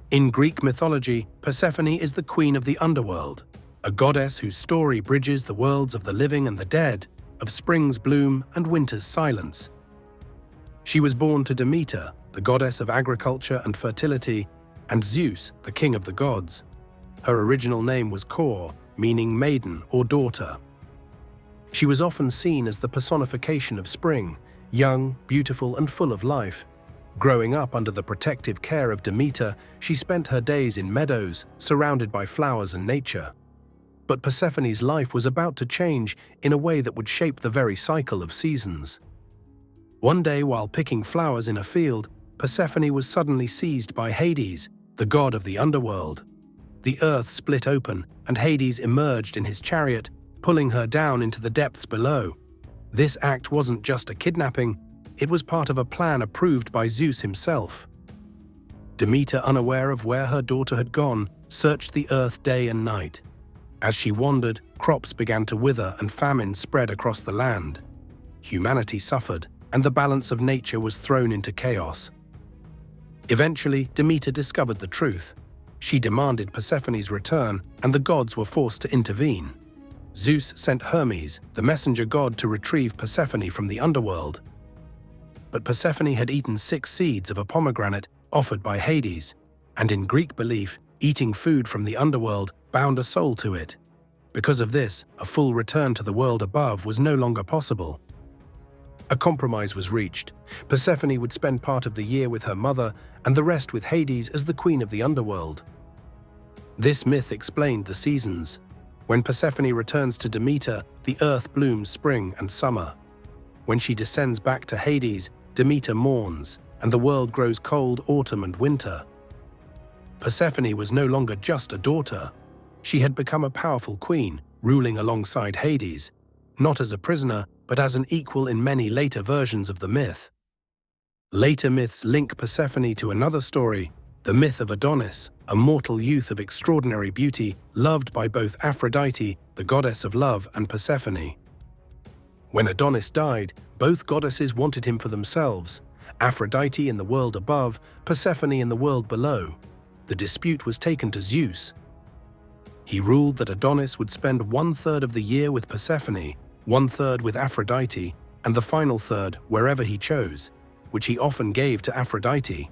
In Greek mythology, Persephone is the queen of the underworld, a goddess whose story bridges the worlds of the living and the dead, of spring's bloom and winter's silence. She was born to Demeter, the goddess of agriculture and fertility, and Zeus, the king of the gods. Her original name was Kor, meaning maiden or daughter. She was often seen as the personification of spring, young, beautiful, and full of life. Growing up under the protective care of Demeter, she spent her days in meadows, surrounded by flowers and nature. But Persephone's life was about to change in a way that would shape the very cycle of seasons. One day, while picking flowers in a field, Persephone was suddenly seized by Hades, the god of the underworld. The earth split open, and Hades emerged in his chariot, pulling her down into the depths below. This act wasn't just a kidnapping, it was part of a plan approved by Zeus himself. Demeter, unaware of where her daughter had gone, searched the earth day and night. As she wandered, crops began to wither and famine spread across the land. Humanity suffered, and the balance of nature was thrown into chaos. Eventually, Demeter discovered the truth. She demanded Persephone's return, and the gods were forced to intervene. Zeus sent Hermes, the messenger god, to retrieve Persephone from the underworld. But Persephone had eaten 6 seeds of a pomegranate offered by Hades, and in Greek belief, eating food from the underworld bound a soul to it. Because of this, a full return to the world above was no longer possible. A compromise was reached. Persephone would spend part of the year with her mother and the rest with Hades as the queen of the underworld. This myth explained the seasons. When Persephone returns to Demeter, the earth blooms spring and summer. When she descends back to Hades, Demeter mourns, and the world grows cold autumn and winter. Persephone was no longer just a daughter. She had become a powerful queen, ruling alongside Hades, not as a prisoner, but as an equal in many later versions of the myth. Later myths link Persephone to another story, the myth of Adonis, a mortal youth of extraordinary beauty, loved by both Aphrodite, the goddess of love, and Persephone. When Adonis died, both goddesses wanted him for themselves, Aphrodite in the world above, Persephone in the world below. The dispute was taken to Zeus. He ruled that Adonis would spend 1/3 of the year with Persephone, 1/3 with Aphrodite, and the final third wherever he chose, which he often gave to Aphrodite.